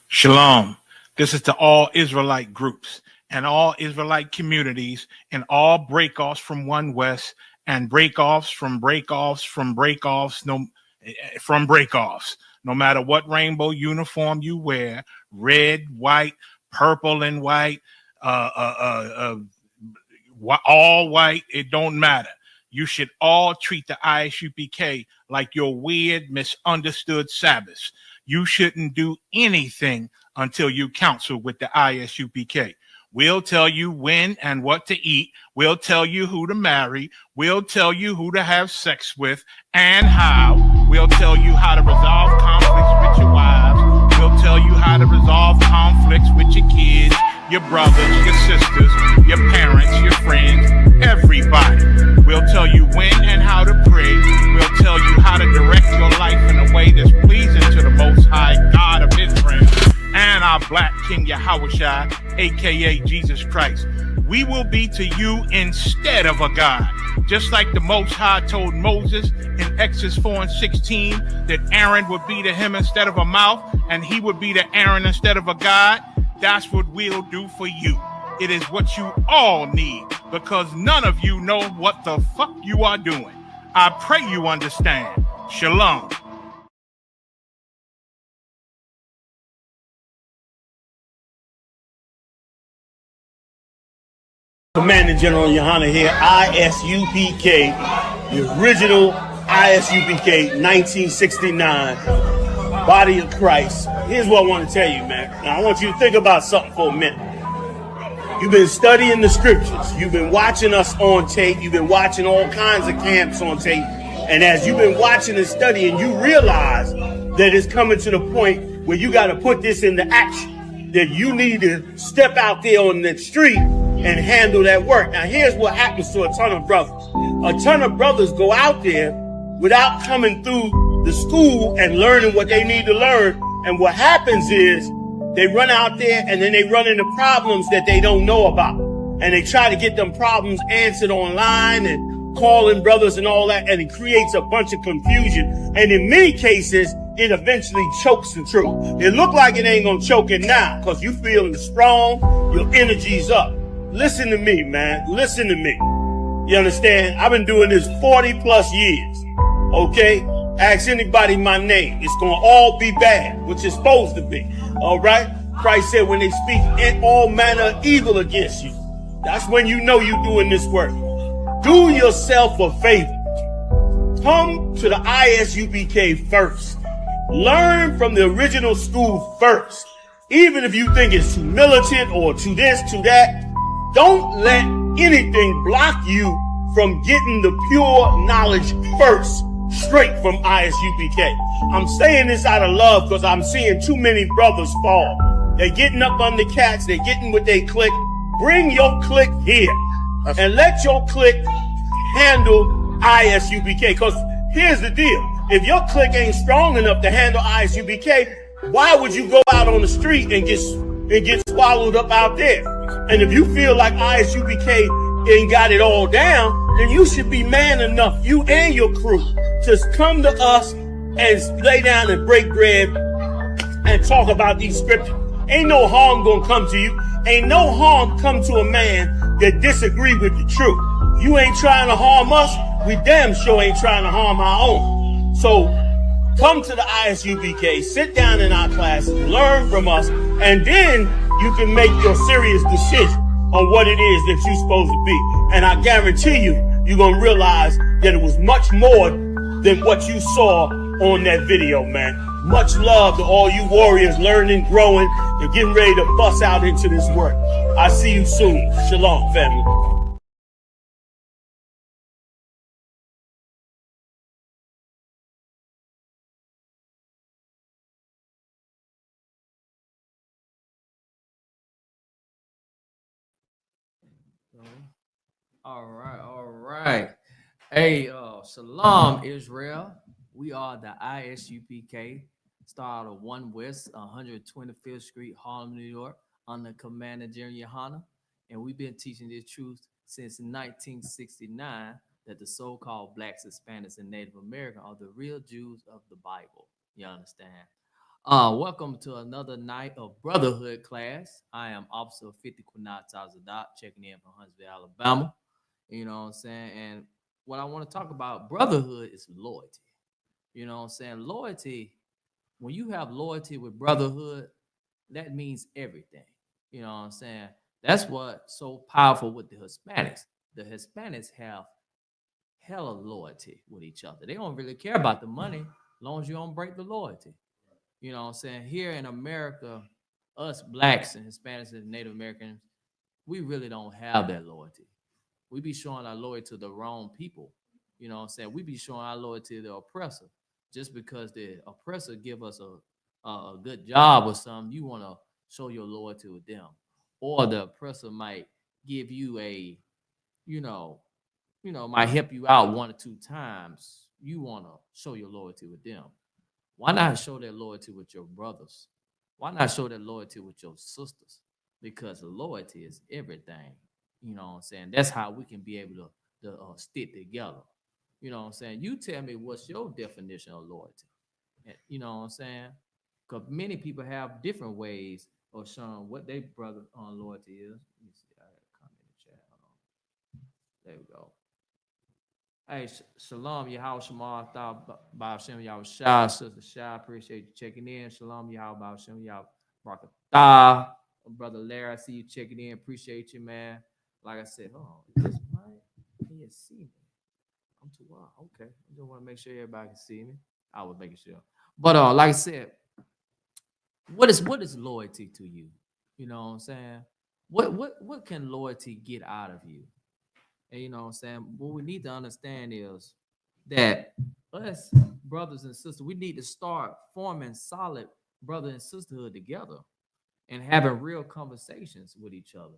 Shalom. This is to all Israelite groups and all Israelite communities and all breakoffs from One West and breakoffs from breakoffs from breakoffs from breakoffs. No matter what rainbow uniform you wear, red, white, purple, and white, uh, uh, uh, all white, it don't matter. You should all treat the ISUPK like your weird, misunderstood Sabbaths. You shouldn't do anything until you counsel with the ISUPK. We'll tell you when and what to eat. We'll tell you who to marry. We'll tell you who to have sex with and how. We'll tell you how to resolve conflicts with your wives. We'll tell you how to resolve conflicts with your kids, your brothers, your sisters, your parents, your friends, everybody. We'll tell you when and how to pray. We'll tell you how to direct your life in a way that's pleasing to the Most High God of Israel and our Black King Yahushua, aka Jesus Christ. We will be to you instead of a God. Just like the Most High told Moses in Exodus 4:16 that Aaron would be to him instead of a mouth and he would be to Aaron instead of a God. That's what we'll do for you. It is what you all need because none of you know what the fuck you are doing. I pray you understand. Shalom. Commanding General Yohana here, ISUPK, the original ISUPK, 1969, Body of Christ. Here's what I want to tell you, man. Now, I want you to think about something for a minute. You've been studying the scriptures. You've been watching us on tape. You've been watching all kinds of camps on tape. And as you've been watching and studying, you realize that it's coming to the point where you got to put this into action, that you need to step out there on the street and handle that work. Now, here's what happens to a ton of brothers. A ton of brothers go out there without coming through the school and learning what they need to learn. And what happens is they run out there and then they run into problems that they don't know about. And they try to get them problems answered online and calling brothers and all that. And it creates a bunch of confusion. And in many cases, it eventually chokes the truth. It look like it ain't gonna choke it now because you feeling strong, your energy's up. Listen to me, man. Listen to me. You understand? I've been doing this 40 plus years. Okay? Ask anybody my name. It's going to all be bad, which it's supposed to be. All right? Christ said when they speak all manner of evil against you, that's when you know you're doing this work. Do yourself a favor. Come to the ISUPK first. Learn from the original school first. Even if you think it's too militant or too this, too that, don't let anything block you from getting the pure knowledge first, straight from ISUPK. I'm saying this out of love because I'm seeing too many brothers fall. They're getting up on the cats. They're getting with their clique. Bring your clique here and let your clique handle ISUPK. Because here's the deal. If your clique ain't strong enough to handle ISUPK, why would you go out on the street and get swallowed up out there? And if you feel like ISUPK ain't got it all down, then you should be man enough, you and your crew, to come to us and lay down and break bread and talk about these scriptures. Ain't no harm gonna come to you. Ain't no harm come to a man that disagree with the truth. You ain't trying to harm us. We damn sure ain't trying to harm our own. So come to the ISUPK, sit down in our classes, learn from us, and then you can make your serious decision on what it is that you're supposed to be. And I guarantee you, you're going to realize that it was much more than what you saw on that video, man. Much love to all you warriors learning, growing, and getting ready to bust out into this work. I'll see you soon. Shalom, family. All right, all right. Hey, Shalom, Israel. We are the ISUPK, star of One West, 125th Street, Harlem, New York, under Commander General Yohana. And we've been teaching this truth since 1969 that the so-called blacks, Hispanics, and Native American are the real Jews of the Bible. You understand? Welcome to another night of Brotherhood class. I am Officer 50 Quinat Tazadat, checking in from Huntsville, Alabama. You know what I'm saying? And what I want to talk about, brotherhood, is loyalty. You know what I'm saying? Loyalty, when you have loyalty with brotherhood, that means everything. You know what I'm saying? That's what's so powerful with the Hispanics. The Hispanics have hella loyalty with each other. They don't really care about the money as long as you don't break the loyalty. You know what I'm saying? Here in America, us blacks and Hispanics and Native Americans, we really don't have that loyalty. We be showing our loyalty to the wrong people. You know what I'm saying? We be showing our loyalty to the oppressor. Just because the oppressor give us a good job or something, you want to show your loyalty with them. Or the oppressor might give you a, you know, might help you out one or two times. You want to show your loyalty with them. Why not show that loyalty with your brothers? Why not show that loyalty with your sisters? Because loyalty is everything. You know what I'm saying? That's how we can be able to stick together. You know what I'm saying? You tell me what's your definition of loyalty. You know what I'm saying? Because many people have different ways of showing what their brother on loyalty is. Let me see. I got a comment in the chat. Hold on. There we go. Hey, Shalom, Yahweh Shema, Baal Shem Yahweh Shah, Sister Shah, appreciate you checking in. Shalom, Yahweh Baal Shem Yahweh Barakatah. Brother Larry, I see you checking in. Appreciate you, man. Like I said, oh, is this right? Can you see me? I'm too wild. Okay. I just want to make sure everybody can see me. I was making sure. But like I said, what is loyalty to you? You know what I'm saying? What can loyalty get out of you? And you know what I'm saying? What we need to understand is that us brothers and sisters, we need to start forming solid brother and sisterhood together and having real conversations with each other.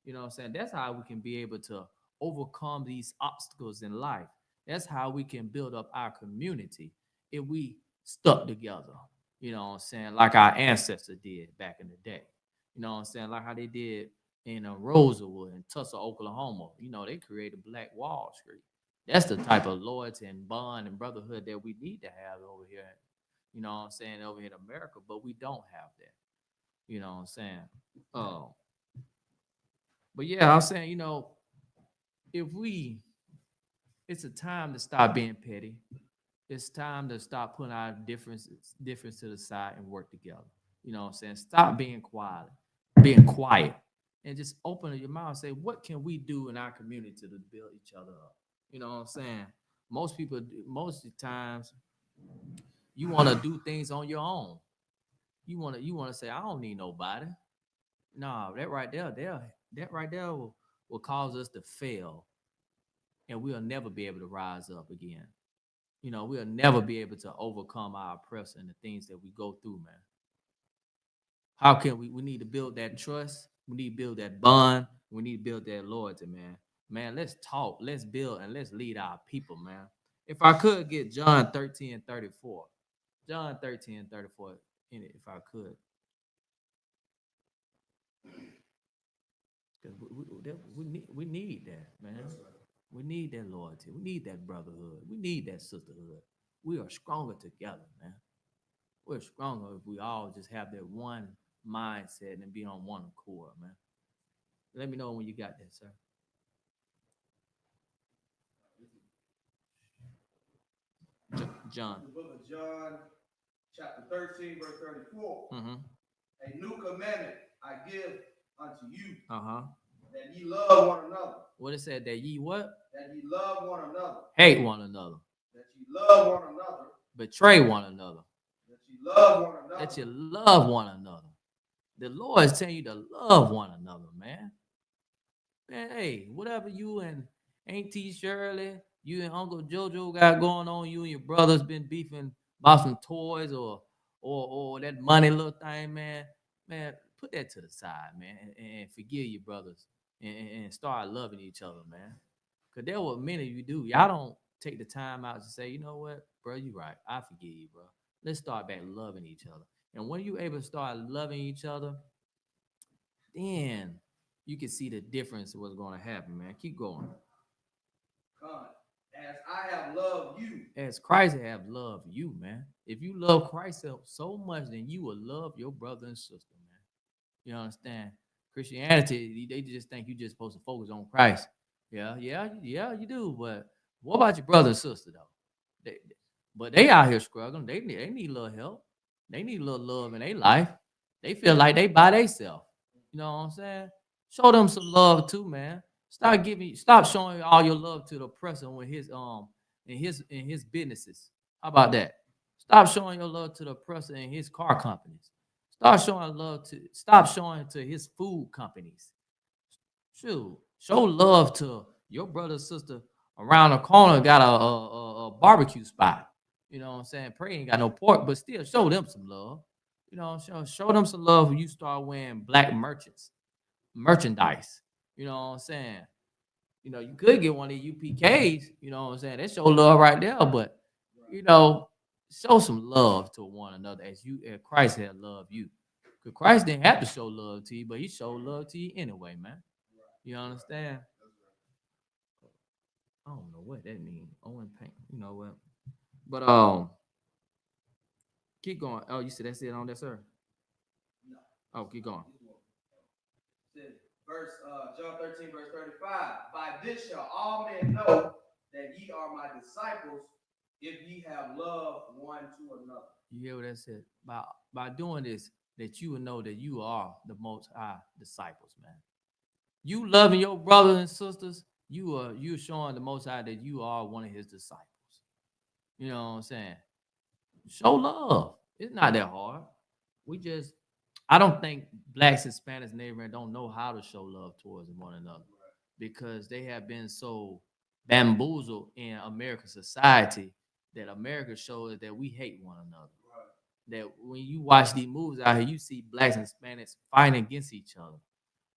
You know what I'm saying? That's how we can be able to overcome these obstacles in life. That's how we can build up our community if we stuck together. You know what I'm saying? Like our ancestors did back in the day. You know what I'm saying? Like how they did in Rosewood and Tulsa, Oklahoma. You know, they created Black Wall Street. That's the type of loyalty and bond and brotherhood that we need to have over here. You know what I'm saying? Over here in America, but we don't have that. You know what I'm saying? Oh, but yeah, I'm saying, if we, it's a time to stop being petty. It's time to stop putting our difference to the side and work together. You know what I'm saying? Stop being quiet, and just open your mouth and say, what can we do in our community to build each other up? You know what I'm saying? Most of the times, you want to do things on your own. You want to say, I don't need nobody. No, that right there will cause us to fail, and we'll never be able to rise up again. We'll never be able to overcome our oppressor and the things that we go through, man. How can we? We need to build that trust. We need to build that bond. We need to build that loyalty, man. Man, let's talk. Let's build and let's lead our people, man. If I could get John 13:34, John 13:34 in it, if I could. Because we need that, man. We need that loyalty. We need that brotherhood. We need that sisterhood. We are stronger together, man. We're stronger if we all just have that one mindset and be on one accord, man. Let me know when you got that, sir. John. The book of John, chapter 13, verse 34. Mm-hmm. A new commandment I give unto you, Uh-huh. that ye love one another. What it said, that ye what? That ye love one another. Hate one another. That ye love one another. Betray one another. That ye love one another. That you love one another. The Lord is telling you to love one another, man. Man, hey, whatever you and Auntie Shirley, you and Uncle Jojo got going on, you and your brothers been beefing about some toys or that money little thing, man. Man, put that to the side, man, and forgive your brothers and start loving each other, man. Cause there were many of you do. Y'all don't take the time out to say, you know what, bro, you right. I forgive you, bro. Let's start back loving each other. And when you able to start loving each other, then you can see the difference of what's going to happen, man. Keep going. God, as I have loved you. As Christ have loved you, man. If you love Christ so much, then you will love your brother and sister, man. You understand? Christianity, they just think you just supposed to focus on Christ. Yeah, you do. But what about your brother and sister though? But they out here struggling. They need a little help. They need a little love in their life. They feel like they by themselves. You know what I'm saying? Show them some love too, man. Stop showing all your love to the oppressor when in his businesses. How about that? Stop showing your love to the oppressor in his car companies. Stop showing to his food companies. Shoot, show love to your brother, sister around the corner got a barbecue spot. You know what I'm saying? Pray ain't got no pork, but still show them some love. You know, show them some love when you start wearing black merchandise. You know what I'm saying? You know, you could get one of the UPKs, you know what I'm saying? That show love right there, but you know, show some love to one another as Christ had loved you. Because Christ didn't have to show love to you, but he showed love to you anyway, man. You understand? I don't know what that means. Owen Paint. You know what? But keep going. Oh, you said that's it on that, sir? Oh, keep going. Verse John 13, verse 35. By this shall all men know that ye are my disciples, if ye have love one to another. You hear what that said? By doing this, that you will know that you are the most high disciples, man. You loving your brothers and sisters, you're showing the most high that you are one of his disciples. You know what I'm saying? Show love. It's not that hard. I don't think blacks, Hispanics, Native don't know how to show love towards one another because they have been so bamboozled in American society that America shows that we hate one another. That when you watch these movies out here, you see blacks and Hispanics fighting against each other.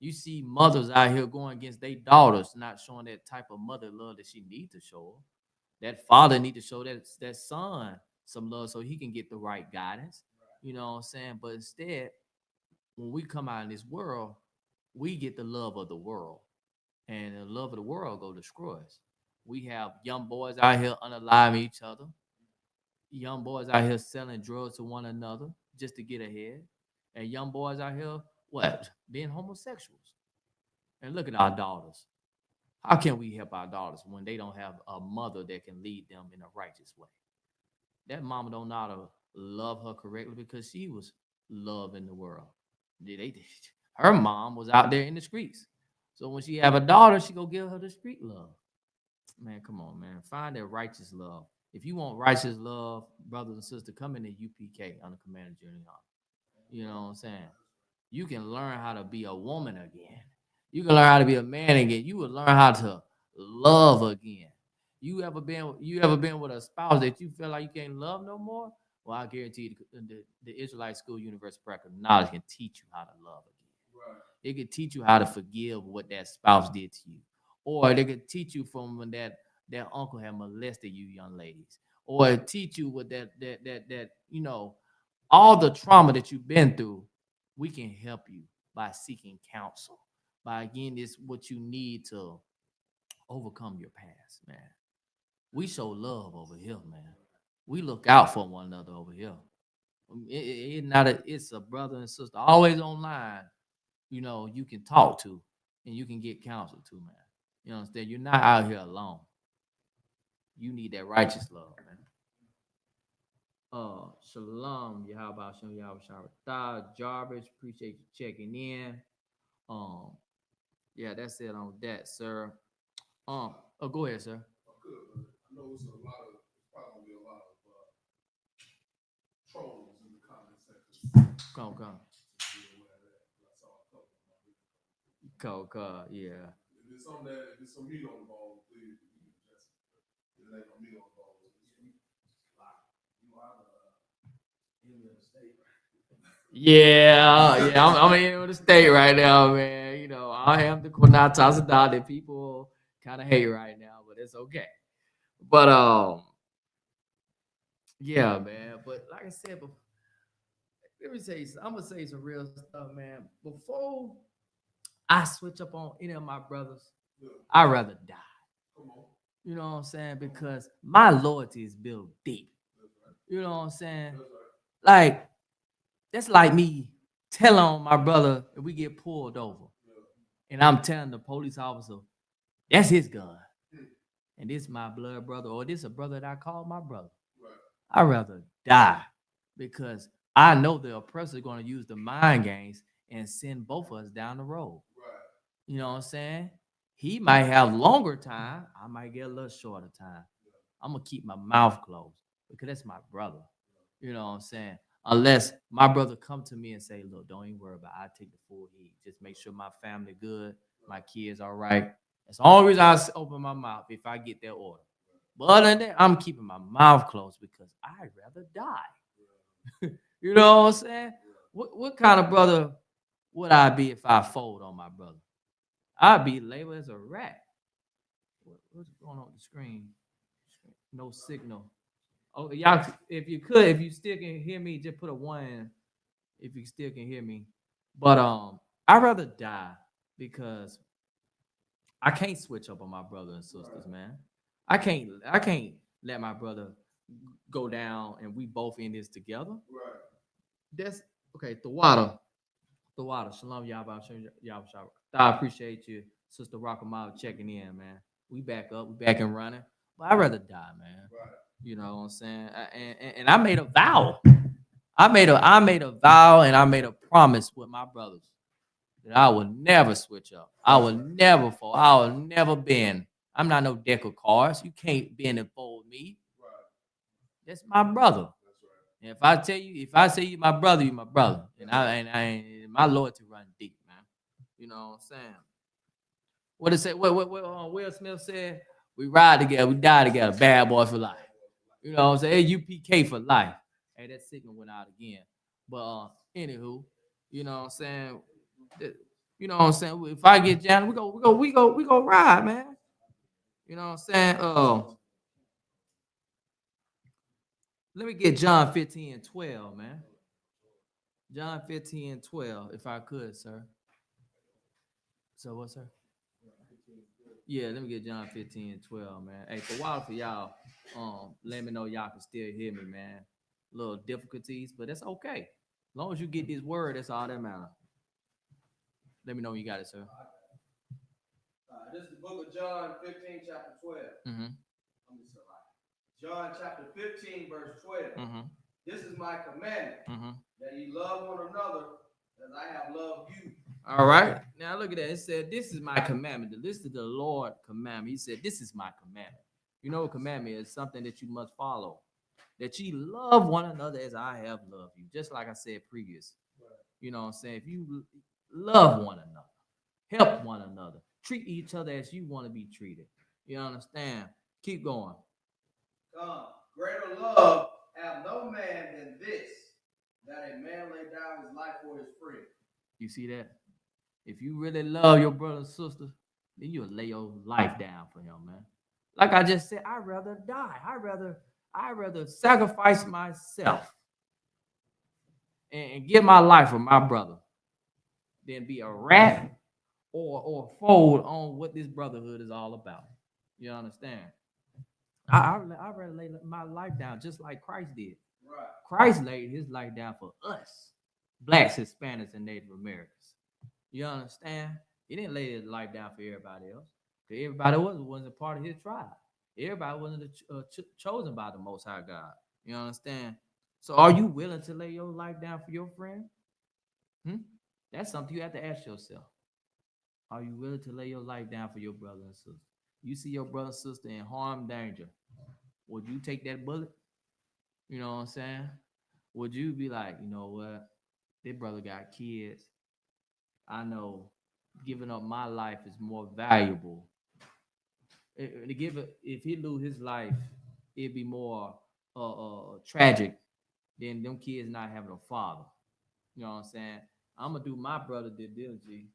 You see mothers out here going against their daughters, not showing that type of mother love that she needs to show her. That father need to show that son some love so he can get the right guidance. You know what I'm saying? But instead, when we come out in this world, we get the love of the world. And the love of the world go destroy us. We have young boys out here unaliving each other. Young boys out here selling drugs to one another just to get ahead. And young boys out here, what? Being homosexuals. And look at our daughters. How can we help our daughters when they don't have a mother that can lead them in a righteous way? That mama don't know how to love her correctly because she was loving the world. Her mom was out there in the streets. So when she have a daughter, she go give her the street love. Man, come on, man. Find that righteous love. If you want righteous love, brothers and sisters, come into UPK on the Commander Junior Army. You know what I'm saying? You can learn how to be a woman again. You can learn how to be a man again. You will learn how to love again. You ever been with a spouse that you feel like you can't love no more? Well, I guarantee you the Israelite School Universal Practical Knowledge can teach you how to love again. Right. It can teach you how to forgive what that spouse did to you. Or they could teach you from when that uncle had molested you, young ladies. Or teach you what that you know, all the trauma that you've been through. We can help you by seeking counsel, by getting this what you need to overcome your past, man. We show love over here, man. We look out for one another over here. It's a brother and sister always online. You know, you can talk to and you can get counsel to, man. You understand? You're not out here alone. You need that righteous love, man. Shalom, Yahweh Shem, Yahweh Shabbat. Jarvis, appreciate you checking in. Yeah, that's it on that, sir. Go ahead, sir. Good. I know it's probably a lot of trolls in the comment section. Come. Yeah. If it's some meat on the bone, please just it ain't no meat on the bone. Yeah. I'm in with the state right now, man. You know, I am the Quanatas that people kind of hate right now, but it's okay. But yeah, man. But like I said, let me say, I'm gonna say some real stuff, man. Before I switch up on any of my brothers, I'd rather die. You know what I'm saying? Because my loyalty is built deep. You know what I'm saying? That's right. Like, that's like me telling on my brother if we get pulled over. And I'm telling the police officer, that's his gun. And this my blood brother, or this a brother that I call my brother. Right. I'd rather die because I know the oppressor is going to use the mind games and send both of us down the road. Right. You know what I'm saying? He might have longer time. I might get a little shorter time. I'm going to keep my mouth closed because that's my brother. You know what I'm saying? Unless my brother come to me and say, look, don't even worry about it. I take the full heat. Just make sure my family good, my kids all right. That's the only reason I open my mouth if I get that order. But other than that, I'm keeping my mouth closed because I'd rather die. You know what I'm saying? What kind of brother would I be if I fold on my brother? I'd be labeled as a rat. What's going on with the screen? No signal. Oh, y'all, if you still can hear me, just put a 1 if you still can hear me. But I'd rather die because I can't switch up on my brothers and sisters, man. I can't let my brother go down and we both in this together. Right. That's okay. The water. Shalom, y'all. I appreciate you, Sister Rockamile, checking in, man. We back up, we back and running. But I'd rather die, man. Right. You know what I'm saying? And I made a vow. I made a vow and I made a promise with my brothers that I will never switch up. I will never fall. I will never bend. I'm not no deck of cards. You can't bend and fold me. Right. That's my brother. That's right. And if I say you my brother, you my brother. And my loyalty run deep, man. You know what I'm saying? What it say? What Will Smith said? We ride together, we die together, bad boy for life. You know what I'm saying? UPK for life. Hey, that signal went out again. But anywho, you know what I'm saying? You know what I'm saying? If I get jammed, we go ride, man. You know what I'm saying? Let me get John 15 and 12, man. John 15 and 12, if I could, sir. So what, sir? Yeah, let me get John 15 and 12, man. Hey, for a while for y'all, let me know y'all can still hear me, man. Little difficulties, but that's okay. As long as you get this word, that's all that matters. Let me know when you got it, sir. This is the book of John 15, chapter 12. Mm-hmm. John chapter 15, verse 12. Mm-hmm. This is my commandment, Mm-hmm. that ye love one another as I have loved you. All right. Now look at that. It said, this is my commandment. This is the Lord commandment. He said, this is my commandment. You know what commandment is? Something that you must follow. That ye love one another as I have loved you. Just like I said previous. You know what I'm saying? If you love one another, help one another, treat each other as you want to be treated. You understand? Keep going. Come, greater love have no man than this, that a man lay down his life for his friend. You see that? If you really love your brother and sister, then you'll lay your life down for him, man. Like I just said, I'd rather die. I'd rather sacrifice myself and give my life for my brother than be a rat or fold on what this brotherhood is all about. You understand? I'd rather lay my life down just like Christ did. Right. Christ laid his life down for us, blacks, Hispanics, and Native Americans. You understand? He didn't lay his life down for everybody else. Because everybody wasn't part of his tribe. Everybody wasn't chosen by the Most High God. You understand? So are you willing to lay your life down for your friend? That's something you have to ask yourself. Are you willing to lay your life down for your brother and sister? You see your brother and sister in harm, danger. Would you take that bullet? You know what I'm saying? Would you be like, you know what? This brother got kids. I know giving up my life is more valuable. If he lose his life, it'd be more tragic than them kids not having a father. You know what I'm saying? I'm gonna do my brother due diligence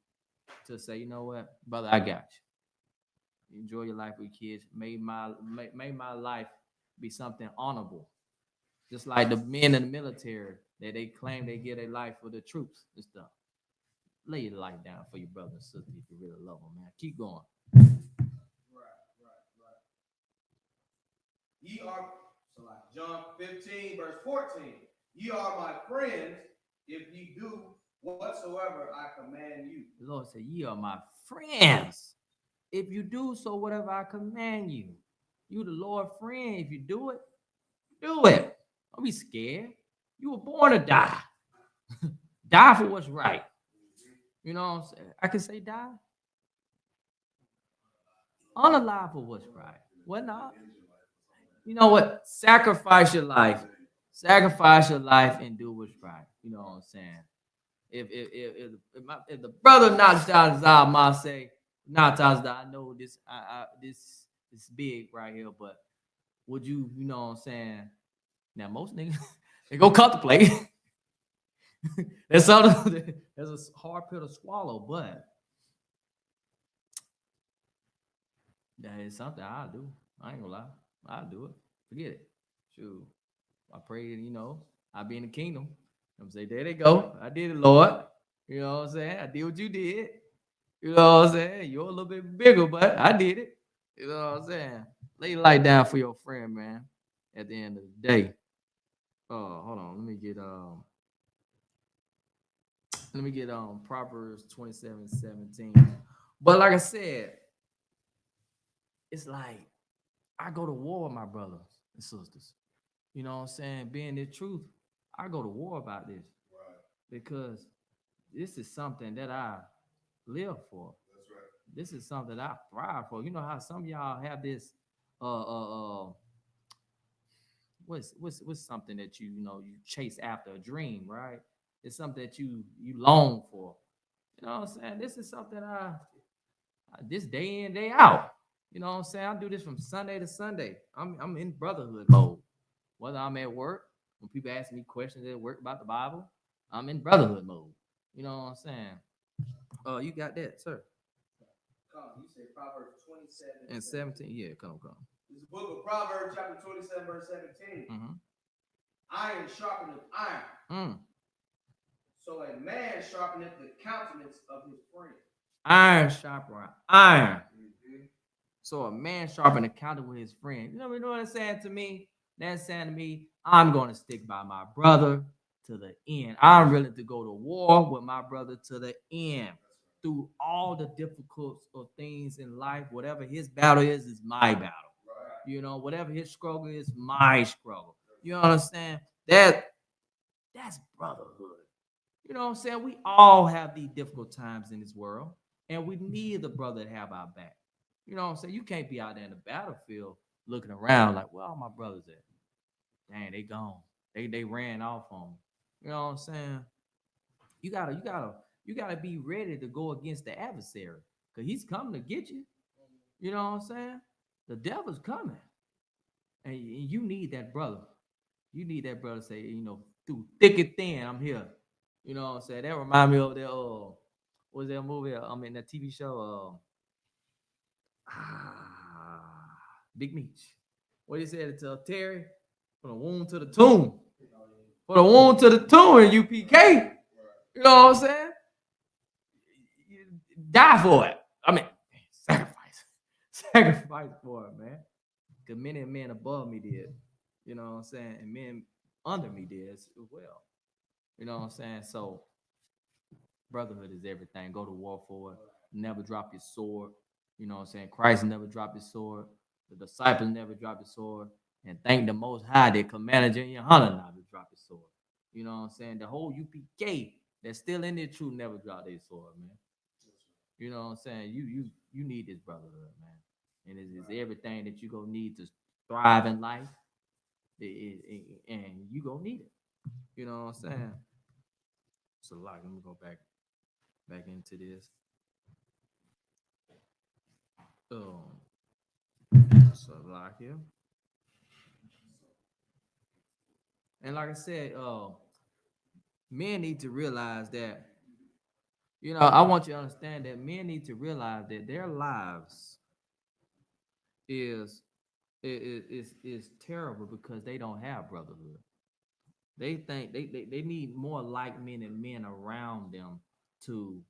to say, you know what, brother, I got you. Enjoy your life with kids. May my life be something honorable. Just like the men in the military that they claim they give their life for the troops and stuff. Lay your life down for your brother and sister if you really love them, man. Keep going. Right. Ye are So like John 15, verse 14. Ye are my friends if ye do whatsoever I command you. The Lord said, ye are my friends if you do so whatever I command you. You the Lord friend. If you do it, do it. Don't be scared. You were born to die. Die for what's right. You know what I'm saying? I can say die. Unalive for what's right. What not? You know what? Sacrifice your life. Sacrifice your life and do what's right. You know what I'm saying? If the brother knocks down his eye, I say, knocks down his eye, I know this is big right here, but would you know what I'm saying? Now most niggas they go contemplate. That's something that's a hard pill to swallow, but that is something I'll do. I ain't gonna lie. I'll do it. Forget it. Shoot. I pray, I'll be in the kingdom. I'm saying, there they go. I did it, Lord. You know what I'm saying? I did what you did. You know what I'm saying? You're a little bit bigger, but I did it. You know what I'm saying? Lay your light down for your friend, man. At the end of the day. Oh, hold on. Let me get Proverbs 27:17. But like I said, it's like I go to war with my brothers and sisters. You know what I'm saying? Being the truth, I go to war about this. Right. Because this is something that I live for. That's right. This is something I thrive for. You know how some of y'all have this what's something that you you chase after, a dream, right? It's something that you long for. You know what I'm saying? This is something I this day in, day out. You know what I'm saying? I do this from Sunday to Sunday. I'm in brotherhood mode. Whether I'm at work, when people ask me questions at work about the Bible, I'm in brotherhood mode. You know what I'm saying? Oh, you got that, sir. Come, you say Proverbs 27 And 17, yeah, come. This is the book of Proverbs, chapter 27, verse 17. Mm-hmm. Iron sharpeneth iron. Mm. So a man sharpeneth the countenance of his friend. Iron sharper iron. Mm-hmm. So a man sharpen the counter with his friend. You know what I'm saying to me? That's saying to me, I'm going to stick by my brother to the end. I'm willing to go to war with my brother to the end. Through all the difficult of things in life, whatever his battle is my battle. Right. You know, whatever his struggle is my struggle. You understand? That's brotherhood. You know what I'm saying? We all have these difficult times in this world, and we need the brother to have our back. You know what I'm saying? You can't be out there in the battlefield looking around like, where all my brothers at? Dang, they gone. They ran off on me. You know what I'm saying? You gotta be ready to go against the adversary, because he's coming to get you. You know what I'm saying? The devil's coming. And you need that brother. You need that brother to say, through thick and thin, I'm here. You know what I'm saying? That remind me of that what was that movie? In that TV show, Big Meech. What he said to Terry? From the womb to the tomb. For the womb to the tomb in UPK. You know what I'm saying? You die for it. Sacrifice. Sacrifice for it, man. Because many men above me did. You know what I'm saying? And men under me did as well. You know what I'm saying? So brotherhood is everything. Go to war for it. Never drop your sword. You know what I'm saying? Christ never dropped his sword. The disciples never dropped his sword. And thank the Most High that Commander General Hunter never dropped his sword. You know what I'm saying? The whole UPK that's still in their truth never dropped their sword, man. You know what I'm saying? You need this brotherhood, man. And it's everything that you gonna need to thrive in life. And you gonna need it. You know what I'm saying? So like, let me go back into this. So like here. And like I said, men need to realize that, I want you to understand that men need to realize that their lives is terrible because they don't have brotherhood. They think they need more like-minded men around them to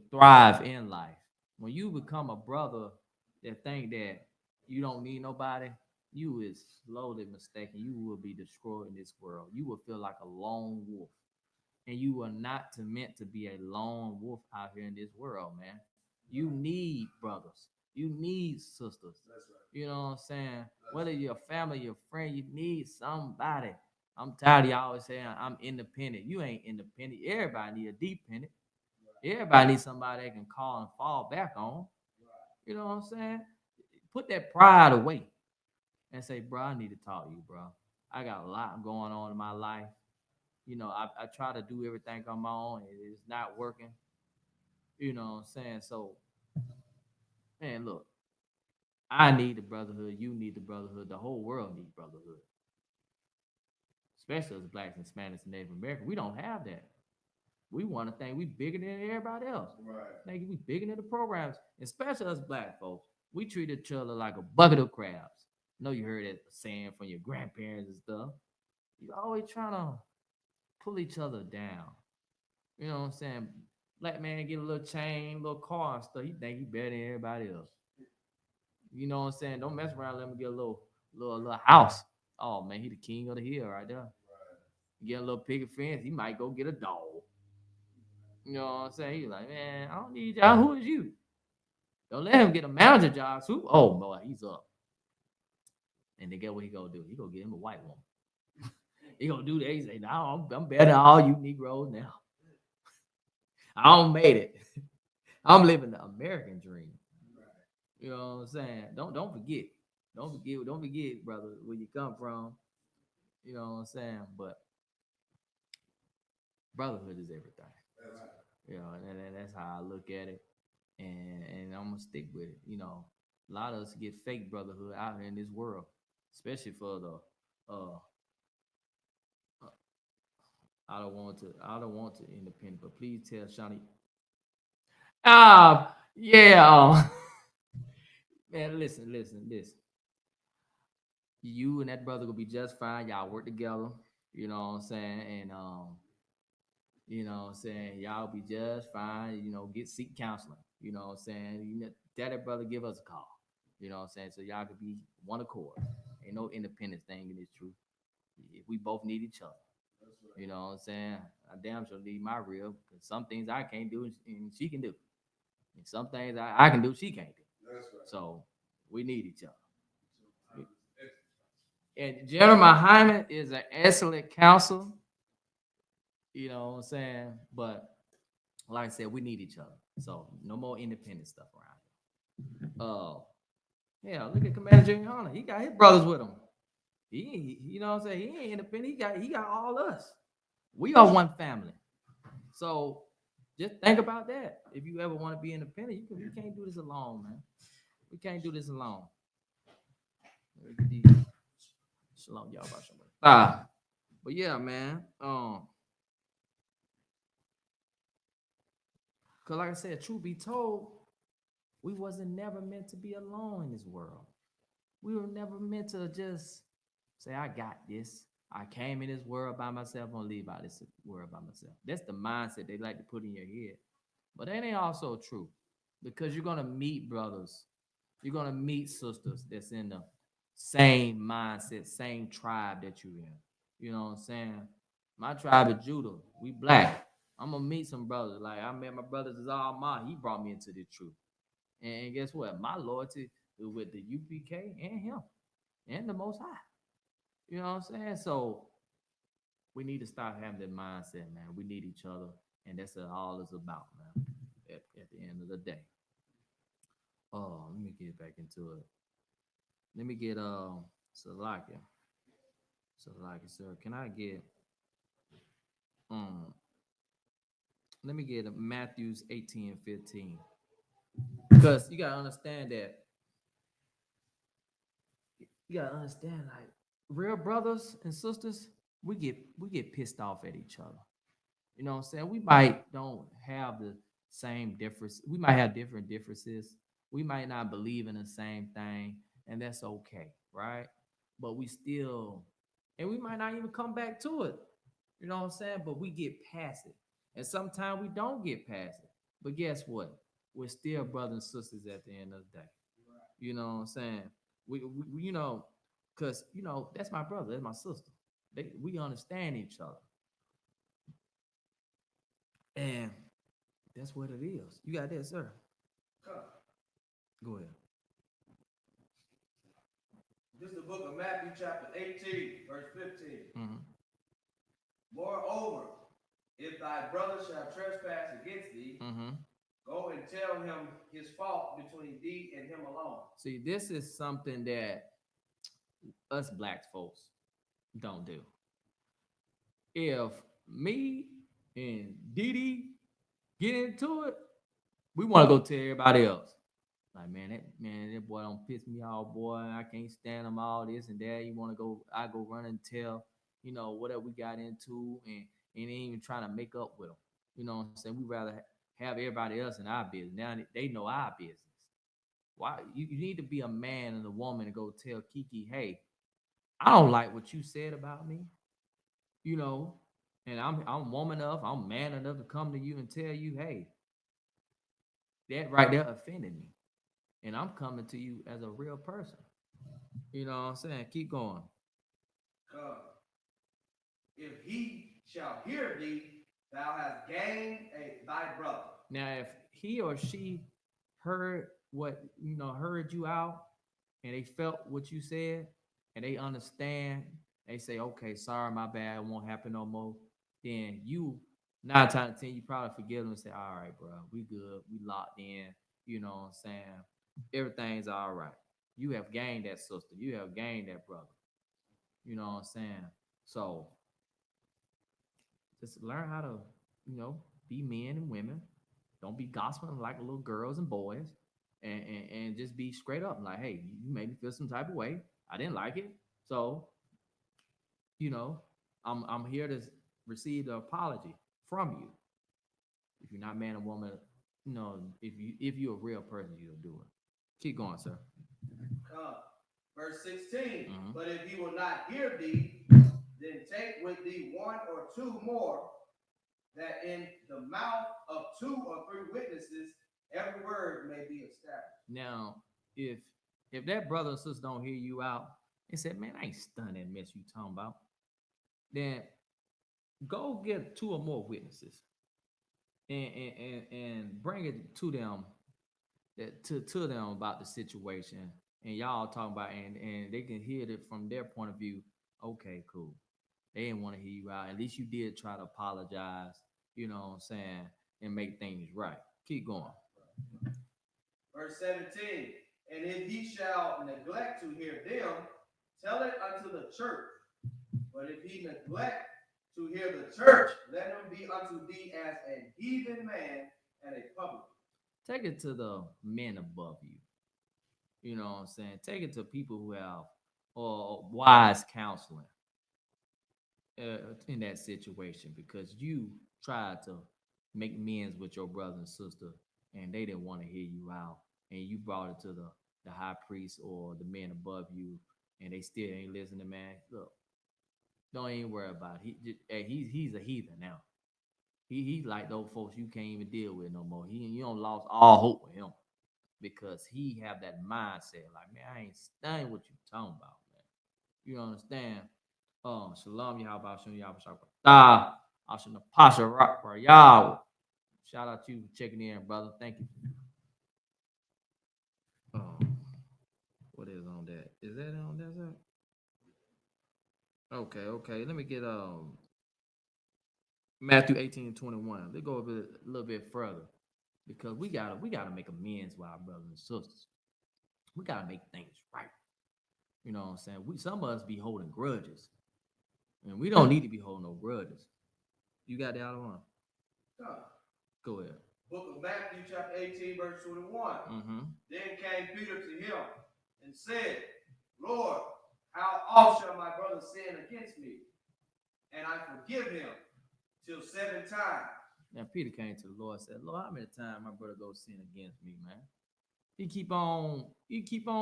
thrive in life. When you become a brother that think that you don't need nobody, you is slowly mistaken. You will be destroyed in this world. You will feel like a lone wolf. And you are not meant to be a lone wolf out here in this world, man. You need brothers. You need sisters. That's right. You know what I'm saying? Whether you're a family, your friend, you need somebody. I'm tired of y'all always saying I'm independent. You ain't independent. Everybody need a dependent. Everybody needs somebody they can call and fall back on. You know what I'm saying? Put that pride away and say, bro, I need to talk to you, bro. I got a lot going on in my life. You know, I try to do everything on my own. It's not working. You know what I'm saying? So, man, look, I need the brotherhood. You need the brotherhood. The whole world needs brotherhood, especially as blacks and Spanish and Native American. We don't have that. We want to think we bigger than everybody else. Right. Think we bigger than the programs, especially us black folks. We treat each other like a bucket of crabs. I know you heard that saying from your grandparents and stuff. You always trying to pull each other down. You know what I'm saying? Black man get a little chain, little car and stuff. He think he better than everybody else. You know what I'm saying? Don't mess around. Let me get a little house. Oh man, he the king of the hill right there. Get a little picket fence. He might go get a dog. You know what I'm saying? He like, man, I don't need y'all. Who is you? Don't let him get a manager job. Who? Oh boy, he's up. And then get what he gonna do? He gonna get him a white woman. He gonna do that. He say, "No, I'm better than all you Negroes now. I don't made it. I'm living the American dream." You know what I'm saying? Don't forget. Don't forget, brother, where you come from. You know what I'm saying? But brotherhood is everything. You know, and that's how I look at it. And I'm gonna stick with it. You know, a lot of us get fake brotherhood out here in this world, especially for the I don't want to independent, but please tell Shawnee. Yeah. Man, listen. You and that brother will be just fine. Y'all work together. You know what I'm saying? And you know what I'm saying, y'all be just fine. You know, seek counseling. You know what I'm saying? You know, tell that brother give us a call. You know what I'm saying? So y'all could be one accord. Ain't no independence thing in this truth. We both need each other. You know what I'm saying? I damn sure need my real, because some things I can't do and she can do. And some things I can do, she can't do. That's right. So we need each other. And Jeremiah Hyman is an excellent counselor. You know what I'm saying? But like I said, we need each other. So no more independent stuff around here. Yeah, look at Commander Junior Hunter. He got his brothers with him. You know what I'm saying? He ain't independent. He got all us. We are one family. So just think about that. If you ever want to be independent, you can't do this alone, man. We can't do this alone. Shalom, y'all. But yeah, man. Cause like I said, truth be told, we wasn't never meant to be alone in this world. We were never meant to just say, I got this. I came in this world by myself. I'm gonna leave out this world by myself. That's the mindset they like to put in your head. But that ain't also true. Because you're gonna meet brothers, you're gonna meet sisters that's in the same mindset, same tribe that you're in. You know what I'm saying? My tribe is Judah. We black. I'm gonna meet some brothers. Like I met my brothers is all mine. He brought me into the truth. And guess what? My loyalty is with the UPK and him and the Most High. You know what I'm saying? So we need to start having that mindset, man. We need each other, and that's what all it's about, man. At the end of the day. Oh, let me get back into it. Let me get Salakia. Salakia, sir. Can I get um let me get Matthews 18 and 15. Because you gotta understand that like real brothers and sisters, we get pissed off at each other. You know what I'm saying? We might don't have the same difference. We might have different differences. We might not believe in the same thing, and that's okay, right? But we still, and we might not even come back to it. You know what I'm saying? But we get past it. And sometimes we don't get past it. But guess what? We're still brothers and sisters at the end of the day. You know what I'm saying? We you know, Because, you know, that's my brother, that's my sister. We understand each other. And that's what it is. You got that, sir? Go ahead. This is the book of Matthew, chapter 18, verse 15. Mm-hmm. Moreover, if thy brother shall trespass against thee, Mm-hmm. go and tell him his fault between thee and him alone. See, this is something that us black folks don't do. If me and Didi get into it, we want to go tell everybody else. Like, that boy don't piss me off, boy. I can't stand him, all this and that. You want to go, I go run and tell, you know, whatever we got into, and ain't even trying to make up with them. You know what I'm saying? We rather have everybody else in our business. Now they know our business. Why? You need to be a man and a woman to go tell Kiki, hey, I don't like what you said about me, you know, and I'm woman enough, I'm man enough to come to you and tell you, hey, that right there offended me. And I'm coming to you as a real person. You know what I'm saying? Keep going. If he shall hear thee, thou hast gained thy brother. Now, if he or she heard heard you out, and they felt what you said, and they understand, they say, okay, sorry, my bad, it won't happen no more. Then you, 9 times out of 10, you probably forgive them and say, all right, bro, we good, we locked in. You know what I'm saying? Everything's all right. You have gained that sister. You have gained that brother. You know what I'm saying? So just learn how to, be men and women. Don't be gossiping like little girls and boys. And just be straight up. Like, hey, you made me feel some type of way. I didn't like it. So, I'm here to receive the apology from you. If you're not man or woman, if you're a real person, you'll do it. Keep going, sir. Verse 16. Mhm. But if he will not hear thee, then take with thee 1 or 2 more, that in the mouth of 2 or 3 witnesses every word may be established. Now, if that brother or sister don't hear you out and say, man, I ain't stunned that mess you talking about, then go get 2 or more witnesses and bring it to them, to them about the situation, and y'all talking about, and they can hear it from their point of view. Okay, cool. They didn't want to hear you out. At least you did try to apologize, you know what I'm saying, and make things right. Keep going. Verse 17. And if he shall neglect to hear them, tell it unto the church. But if he neglect to hear the church, let him be unto thee as an heathen man and a publican. Take it to the men above you. You know what I'm saying? Take it to people who have wise counseling in that situation, because you tried to make amends with your brother and sister, and they didn't want to hear you out, and you brought it to the high priest or the men above you, and they still ain't listening. Man, look, don't even worry about it. He's a heathen now. He's like those folks you can't even deal with no more. You don't lost all hope with him, because he have that mindset like, man, I ain't studying what you talking about, man. You understand? Shalom, Yahweh, Shalom, Yahweh, Ashana Pasha Rock for Yahweh. Shout out to you for checking in, brother. Thank you. What is on that? Is that on that side? Okay. Let me get Matthew 18:21. Let's go a little bit further, because we gotta make amends with our brothers and sisters. We gotta make things right. You know what I'm saying? Some of us be holding grudges, and we don't need to be holding no grudges. You got the other one? Go ahead. Book of Matthew, chapter 18, verse 21. Mm-hmm. Then came Peter to him and said, Lord, how oft shall my brother sin against me, and I forgive him till 7 times? Now Peter came to the Lord and said, Lord, how many times my brother go sin against me, man? He keep on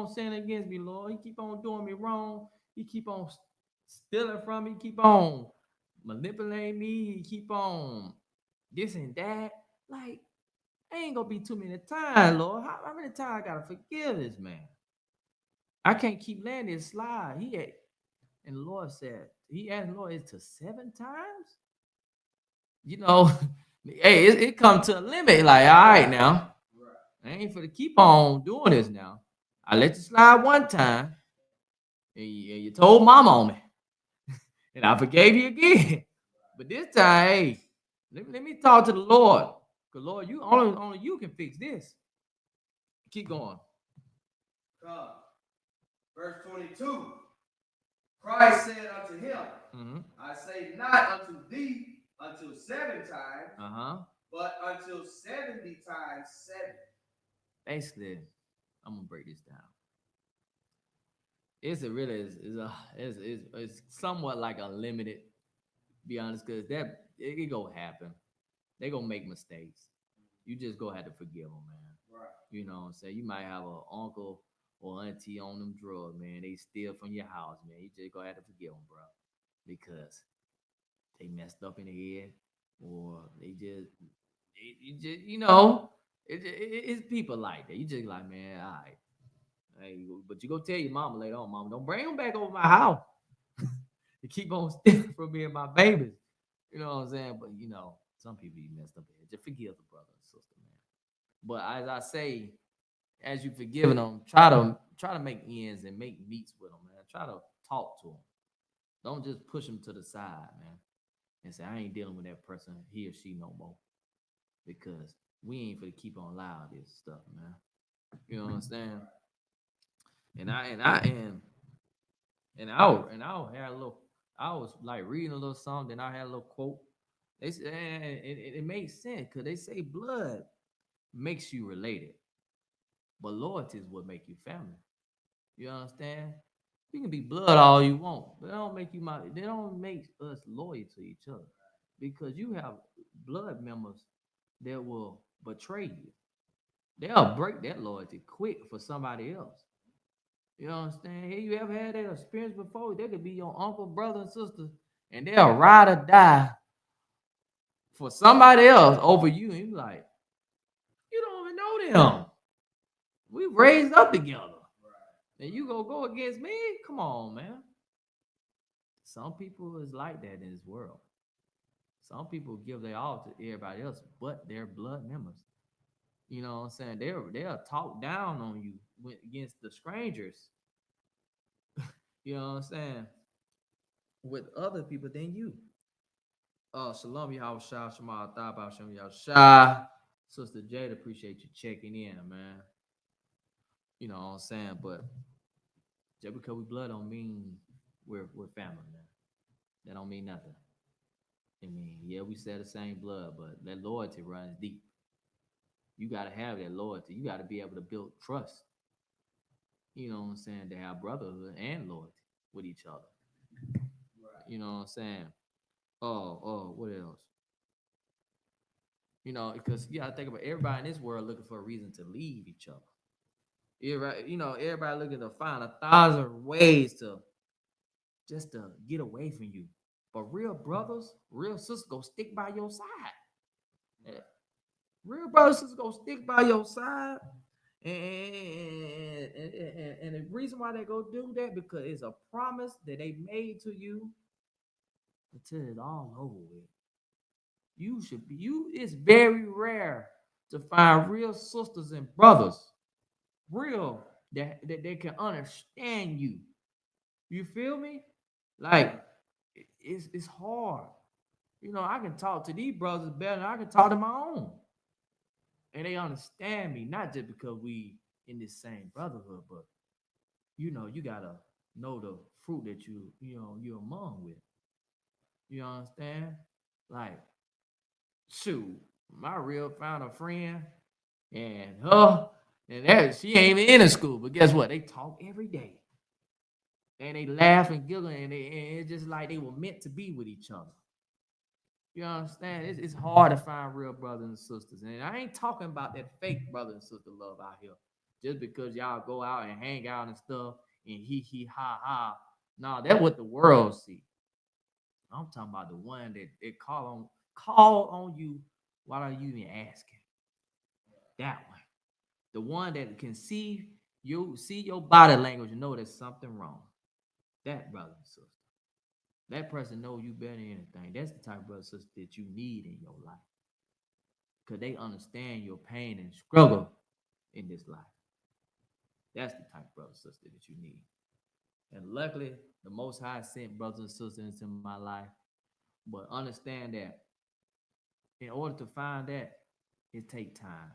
sinning against me, Lord. He keep on doing me wrong. He keep on stealing from me. He keep on manipulating me. He keep on this and that. Like, ain't gonna be too many times, Lord. How many times I gotta forgive this man? I can't keep letting it slide. And the Lord said, he asked the Lord, it's to 7 times? You know, hey, it come to a limit. Like, all right now, I ain't for to keep on doing this now. I let you slide one time, and you told mama on me, and I forgave you again. But this time, hey, let me talk to the Lord, because Lord, you only you can fix this. Keep going. Come. Verse 22. Christ said unto him, I say not unto thee until 7 times, but until 70 times 7. Basically, I'm gonna break this down. It's somewhat like unlimited. Be honest, because that it gonna happen. They gonna make mistakes. You just gonna have to forgive them, man. Right. You know what I'm saying? You might have an uncle or auntie on them drugs, man. They steal from your house, man. You just gonna have to forgive them, bro, because they messed up in the head, or it's people like that. You just like, man, all right. Hey, but you go tell your mama later on, mama, don't bring them back over my house. You keep on stealing from me and my babies. You know what I'm saying? But some people you messed up in. Just forgive the brother and sister, man. But as I say, as you forgiving them, try to make ends and make meets with them, man. Try to talk to them. Don't just push them to the side, man, and say I ain't dealing with that person, he or she, no more, because we ain't for to keep on allowing this stuff, man. You know what I'm saying? And I had a little. I was like reading a little something. Then I had a little quote. They said it makes sense because they say blood makes you related, but loyalty is what make you family. You understand? You can be blood all you want, but they don't make us loyal to each other, because you have blood members that will betray you. They'll break that loyalty quick for somebody else. You understand? Hey, you ever had that experience before? They could be your uncle, brother, and sister, and they'll ride or die for somebody else over you. And you're like, you don't even know them. We raised up together. And you go against me? Come on, man. Some people is like that in this world. Some people give their all to everybody else, but their blood members. You know what I'm saying? They'll talk down on you against the strangers. You know what I'm saying? With other people than you. Shalom, Yahweh Shah, Shema, Thaba, Shem Yahweh. Sister Jade, appreciate you checking in, man. You know what I'm saying? But just because we blood don't mean we're family, man. That don't mean nothing. I mean, yeah, we share the same blood, but that loyalty runs deep. You gotta have that loyalty. You gotta be able to build trust. You know what I'm saying? To have brotherhood and loyalty with each other. Right. You know what I'm saying? What else? Because you gotta think about everybody in this world looking for a reason to leave each other. Everybody looking to find 1,000 ways to just to get away from you. But real brothers, real sisters go stick by your side. Yeah. Real brothers and sisters go stick by your side. And the reason why they go do that, because it's a promise that they made to you until it's all over with. It's very rare to find real sisters and brothers, real that they can understand you. You feel me? Like it's hard. I can talk to these brothers better than I can talk to my own. And they understand me, not just because we in this same brotherhood, but you gotta know the fruit that you're among with. You understand? Like, shoot, my real found a friend, and that she ain't even in the school, but guess what? They talk every day, and they laugh and giggle, and it's just like they were meant to be with each other. You understand? It's hard to find real brothers and sisters. And I ain't talking about that fake brother and sister love out here. Just because y'all go out and hang out and stuff and he ha ha. No, that's what the world see. I'm talking about the one that they call on you while you even asking. That one. The one that can see You see your body language, you know there's something wrong. That brother and sister. That person know you better than anything. That's the type of brother and sister that you need in your life. Because they understand your pain and struggle in this life. That's the type of brother and sister that you need. And luckily, the Most High sent brothers and sisters into my life. But understand that in order to find that, it takes time.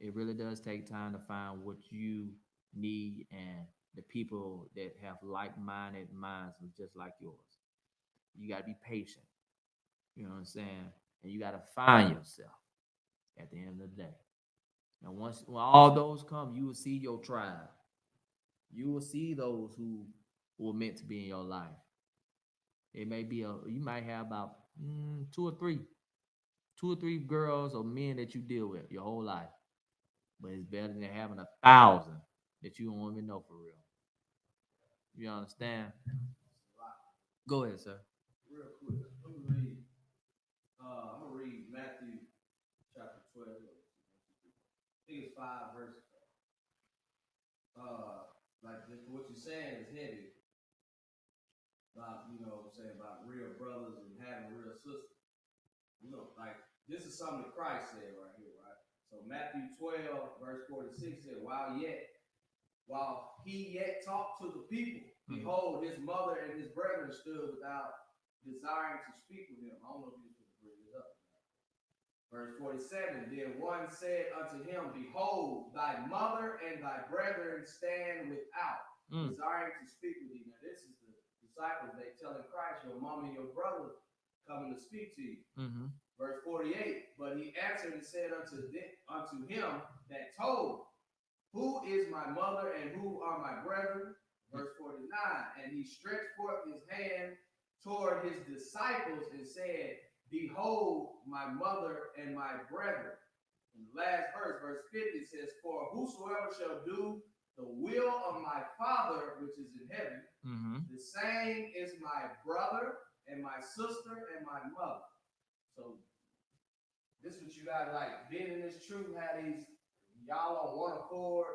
It really does take time to find what you need and the people that have like-minded minds just like yours. You got to be patient. You know what I'm saying? And you got to find yourself at the end of the day. And when all those come, you will see your tribe. You will see those who were meant to be in your life. It may be you might have about two or three girls or men that you deal with your whole life. But it's better than having 1,000 that you don't even know for real. You understand? Go ahead, sir. Real quick, I'm gonna read Matthew chapter 12. I think it's 5 verses. Like what you're saying is heavy about, you know what I'm saying, about real brothers and having real sisters. Look, like this is something that Christ said right here, right? So Matthew 12, verse 46 said, while he yet talked to the people, behold, his mother and his brethren stood without, desiring to speak with him. I don't know if you can bring it up. Verse 47, then one said unto him, behold, thy mother and thy brethren stand without, desiring to speak with thee. Now this is the disciples, they telling Christ, your mom and your brother coming to speak to you. Verse 48, but he answered and said unto him that told, who is my mother and who are my brethren? Verse 49, and he stretched forth his hand toward his disciples and said, behold, my mother and my brethren. And the last verse, verse 50 says, for whosoever shall do the will of my Father, which is in heaven, the same is my brother and my sister and my mother. So this is what you got, like, being in this truth, have these, y'all on one accord,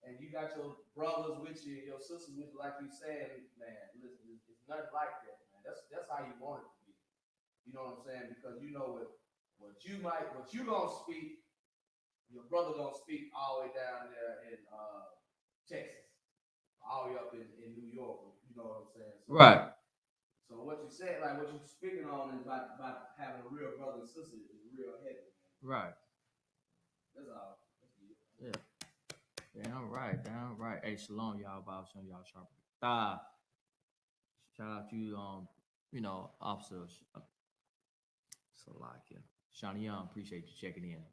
and you got your brothers with you, your sisters with you, like you said, man, listen, it's nothing like that, man. That's how you want it to be. You know what I'm saying? Because you know what you gonna speak, your brother gonna speak all the way down there in Texas, all the way up in New York. You know what I'm saying? So, right. So what you said, like what you're speaking on, is about having a real brother and sister is real heavy. Man. Right. That's all. Yeah. Damn right. Hey, shalom, y'all. Bob, some y'all sharp. Shout out to you, Officer Salakia. Shawnee Young, appreciate you checking in.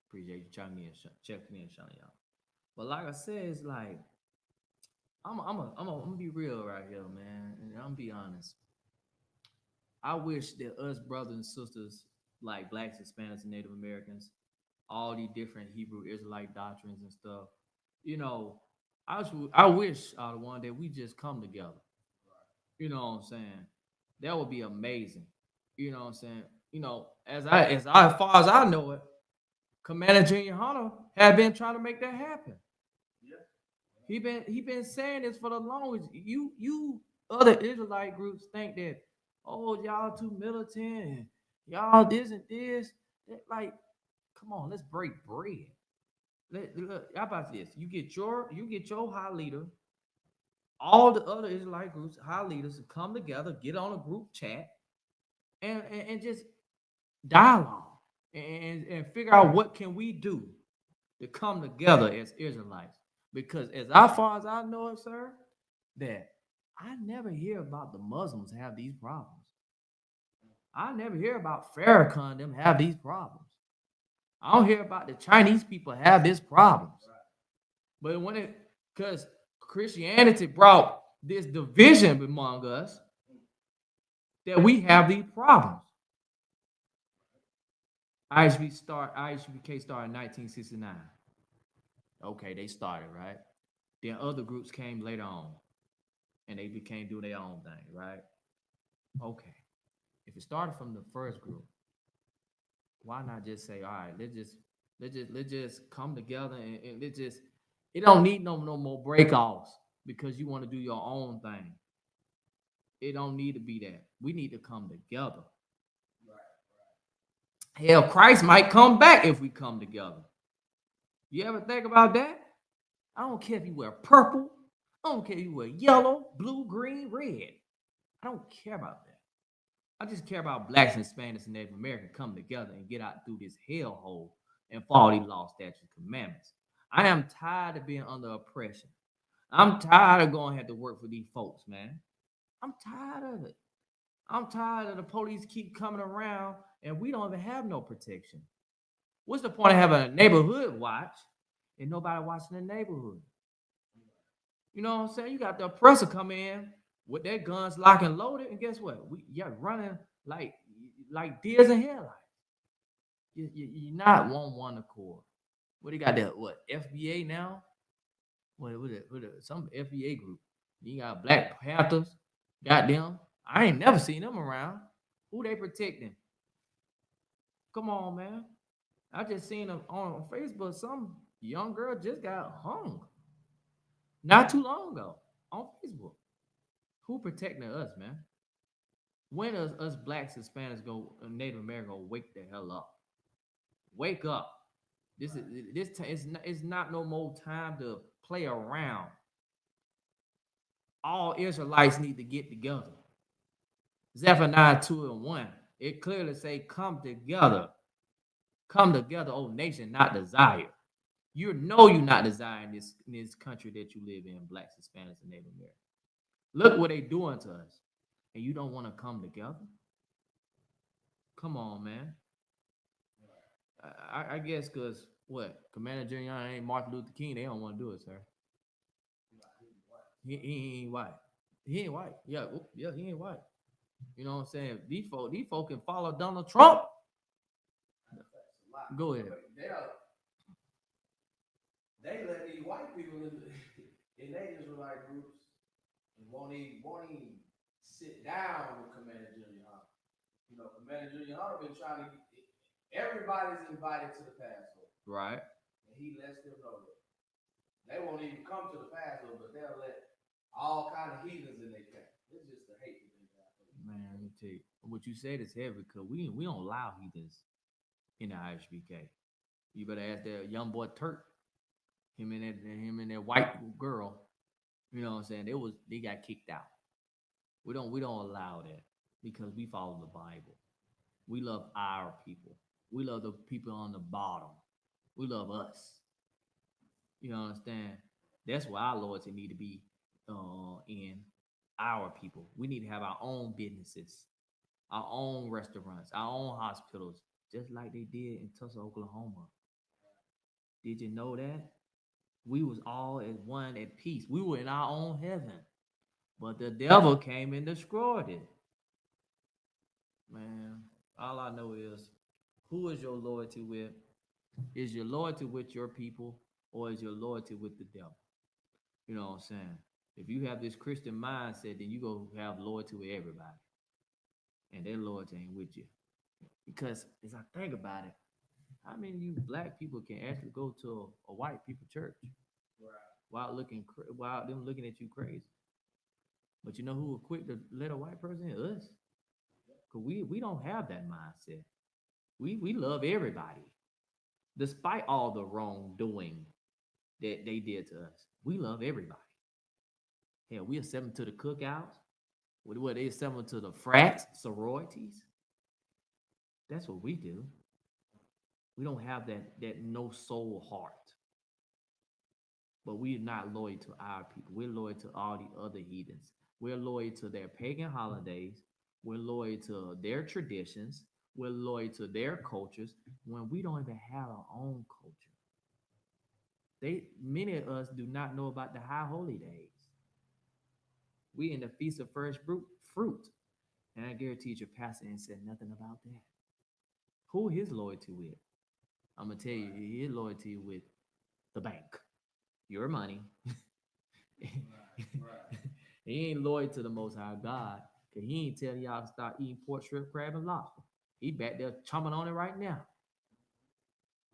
Appreciate you checking in, Shawnee Young. But like I said, it's like I'm gonna be real right here, man, and I'm gonna be honest. I wish that us brothers and sisters, like blacks, Hispanics, and Native Americans, all these different Hebrew Israelite doctrines and stuff, I wish one day we just come together. You know what I'm saying? That would be amazing. You know what I'm saying? As far as I know it, Commander Junior Hunter had been trying to make that happen. Yeah. He been saying this for the longest. You other Israelite groups think that, oh, y'all too militant and y'all this and this. Like, come on, let's break bread. Look, how about this? You get your high leader, all the other Israelite groups, high leaders to come together, get on a group chat, and just dialogue and figure out what can we do to come together as Israelites. Because as far as I know it, sir, that I never hear about the Muslims have these problems. I never hear about Farrakhan them have these problems. I don't hear about the Chinese people have this problems. But because Christianity brought this division among us, that we have these problems. ISBK started in 1969. Okay, they started, right? Then other groups came later on, and they became doing their own thing, right? Okay, if it started from the first group, why not just say, all right, let's just come together and let's just It don't need no more break-offs because you want to do your own thing. It don't need to be that. We need to come together. Hell, Christ might come back if we come together. You ever think about that? I don't care if you wear purple. I don't care if you wear yellow, blue, green, red. I don't care about that. I just care about blacks and Spanish and Native American coming together and get out through this hellhole and follow these law, statutes, and commandments. I am tired of being under oppression. I'm tired of going to have to work for these folks, man. I'm tired of it. I'm tired of the police keep coming around and we don't even have no protection. What's the point of having a neighborhood watch and nobody watching the neighborhood? You know what I'm saying? You got the oppressor come in with their guns locked and loaded, and guess what? You're running like deers in headlights. You're not one accord. What do you got there? What FBA now? Some FBA group? You got Black Panthers. Got them. I ain't never seen them around. Who they protecting? Come on, man. I just seen them on Facebook. Some young girl just got hung not too long ago on Facebook. Who protecting us, man? When does us blacks, Hispanics, Native American wake the hell up? Wake up! It's not no more time to play around. All Israelites need to get together. Zephaniah 2:1. It clearly say, "Come together, come together, O nation, not desire." You know you're not desiring this country that you live in, blacks, Hispanics, and Native Americans. Look what they doing to us, and you don't want to come together. Come on, man. I guess because what Commander Junior ain't Martin Luther King, they don't want to do it, sir. He ain't white. He ain't white. Yeah, yeah, he ain't white. You know what I'm saying? These folk can follow Donald Trump. Go ahead. They let these white people in their Israelite groups and won't even sit down with Commander Junior Hunter. You know, Commander Junior Hunter been trying to get everybody's invited to the Passover. Right. And he lets them know that. They won't even come to the Passover, but they'll let all kind of heathens in their camp. It's just the hate that they got. Man, let me tell you. What you said is heavy because we don't allow heathens in the ISBK. You better ask that young boy Turk. Him and that white girl. You know what I'm saying? They got kicked out. We don't allow that because we follow the Bible. We love our people. We love the people on the bottom. We love us. You understand? That's why our loyalty need to be in our people. We need to have our own businesses, our own restaurants, our own hospitals, just like they did in Tulsa, Oklahoma. Did you know that? We was all at one at peace. We were in our own heaven. But the devil came and destroyed it. Man, all I know is who is your loyalty with? Is your loyalty with your people or is your loyalty with the devil? You know what I'm saying? If you have this Christian mindset, then you go have loyalty with everybody. And their loyalty ain't with you. Because as I think about it, how many of you black people can actually go to a white people church while them looking at you crazy? But you know who will quick to let a white person in? Us. Because we don't have that mindset. We love everybody. Despite all the wrongdoing that they did to us, we love everybody. Hell, we accept them to the cookouts. What they accept them to the frats, sororities. That's what we do. We don't have that no soul heart. But we're not loyal to our people. We're loyal to all the other heathens. We're loyal to their pagan holidays. We're loyal to their traditions. We're loyal to their cultures when we don't even have our own culture. Many of us do not know about the high holy days. We in the feast of first fruit. And I guarantee your pastor ain't said nothing about that. Who his loyalty with? I'm gonna tell you, his loyalty with the bank. Your money. He ain't loyal to the Most High God because he ain't telling y'all to start eating pork, shrimp, crab, and lobster. He back there chomping on it right now.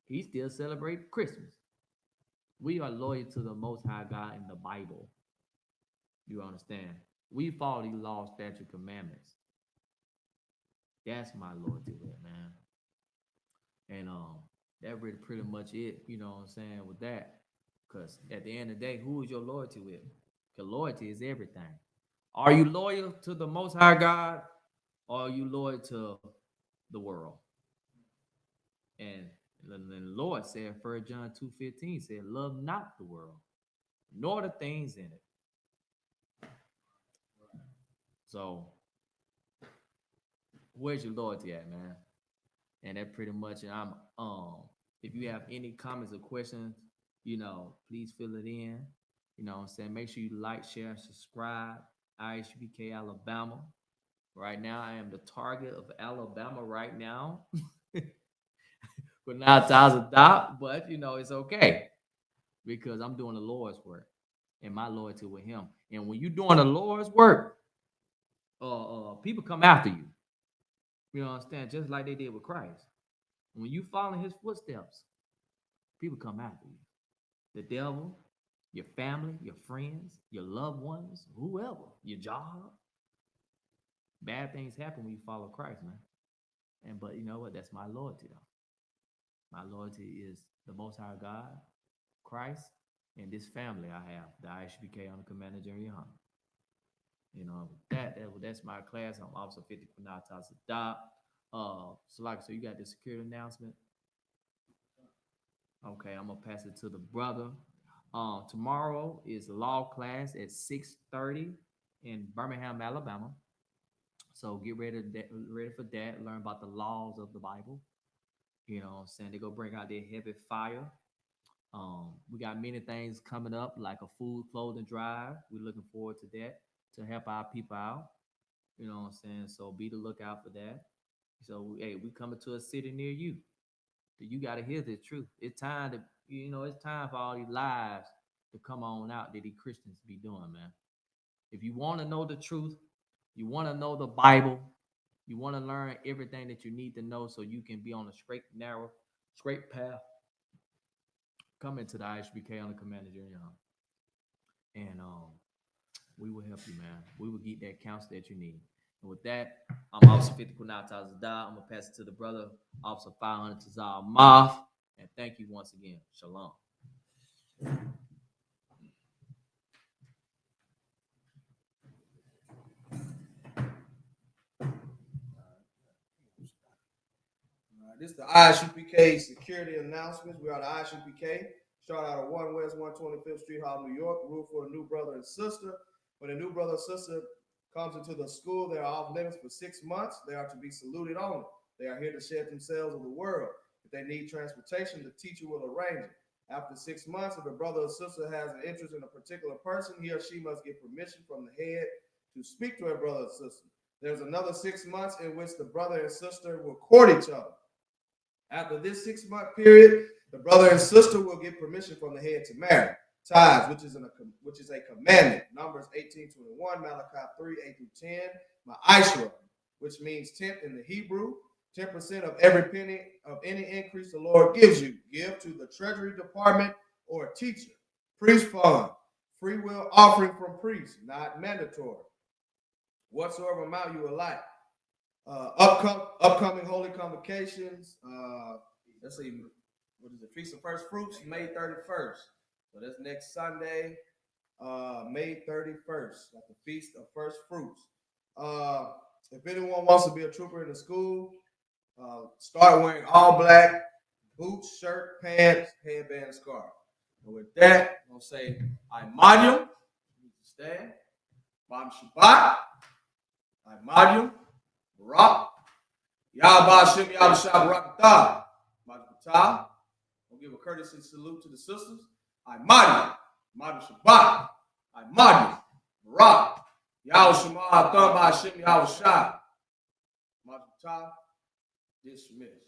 He still celebrating Christmas. We are loyal to the Most High God in the Bible. You understand? We follow these laws, statutes, commandments. That's my loyalty with, man. And that really pretty much it, you know what I'm saying, with that. Because at the end of the day, who is your loyalty with? Because loyalty is everything. Are you loyal to the Most High God, or are you loyal to the world? And the Lord said, 1 John 2:15 said, love not the world, nor the things in it. So, where's your loyalty at, man? And that pretty much, and I'm if you have any comments or questions, please fill it in. You know what I'm saying? Make sure you like, share, and subscribe. ISUPK Alabama. Right now, I am the target of Alabama right now. But now times adopt, but it's okay. Because I'm doing the Lord's work and my loyalty with him. And when you're doing the Lord's work, people come after you. You understand? Just like they did with Christ. When you follow his footsteps, people come after you. The devil, your family, your friends, your loved ones, whoever, your job. Bad things happen when you follow Christ, man. But you know what? That's my loyalty, though. My loyalty is the Most High God, Christ, and this family I have, the ISUPK on the Commander General Yohana. That's my class. I'm Officer 50 Kunatas Adop. So you got the security announcement. Okay, I'm gonna pass it to the brother. Tomorrow is law class at 6:30 in Birmingham, Alabama. So get ready for that. Learn about the laws of the Bible. You know what I'm saying? They're gonna bring out their heavy fire. We got many things coming up, like a food clothing drive. We're looking forward to that to help our people out. You know what I'm saying? So be the lookout for that. So hey, we coming to a city near you. You got to hear the truth. It's time to, it's time for all these lies to come on out that these Christians be doing, man. If you want to know the truth, you want to know the Bible, you want to learn everything that you need to know so you can be on a straight path, come into the ISBK on the Commander General. And we will help you, man. We will get that counsel that you need. And with that, I'm Officer 50 Kunal Tazadar. I'm going to pass it to the brother, Officer 500 Tazal Moth. And thank you once again. Shalom. This is the ISUPK security announcements. We are the ISUPK. Start out at 1 West 125th Street, Harlem, New York. Rule for the new brother and sister. When a new brother and sister comes into the school, they are off limits for 6 months. They are to be saluted only. They are here to shed themselves of the world. If they need transportation, the teacher will arrange it. After 6 months, if a brother or sister has an interest in a particular person, he or she must get permission from the head to speak to a brother or sister. There's another 6 months in which the brother and sister will court each other. After this 6 month period, the brother and sister will get permission from the head to marry. Tithes, which is a commandment. Numbers 18:21, Malachi 3:8-10. Ma'ashra, which means tenth in the Hebrew. 10% of every penny of any increase the Lord gives you. Give to the Treasury Department or a teacher. Priest fund, free will offering from priests, not mandatory. Whatsoever amount you would like. Upcoming holy convocations. Let's see, what is it? Feast of First Fruits, May 31st. So that's next Sunday, May 31st, at the Feast of First Fruits. If anyone wants to be a trooper in the school, start wearing all black, boots, shirt, pants, headband, and scarf. And with that, I'm going to say, Imadium, stand, Bam Shabbat, Imadium, Barak, Yahba Shem Yahba Barakatah, Majbatah. We'll give a courtesy salute to the sisters. Imadium, Imadium Shabbat, Imadium, Barak, Yahba Shema Atam Hashem Yahba Shah, Majbatah, dismissed.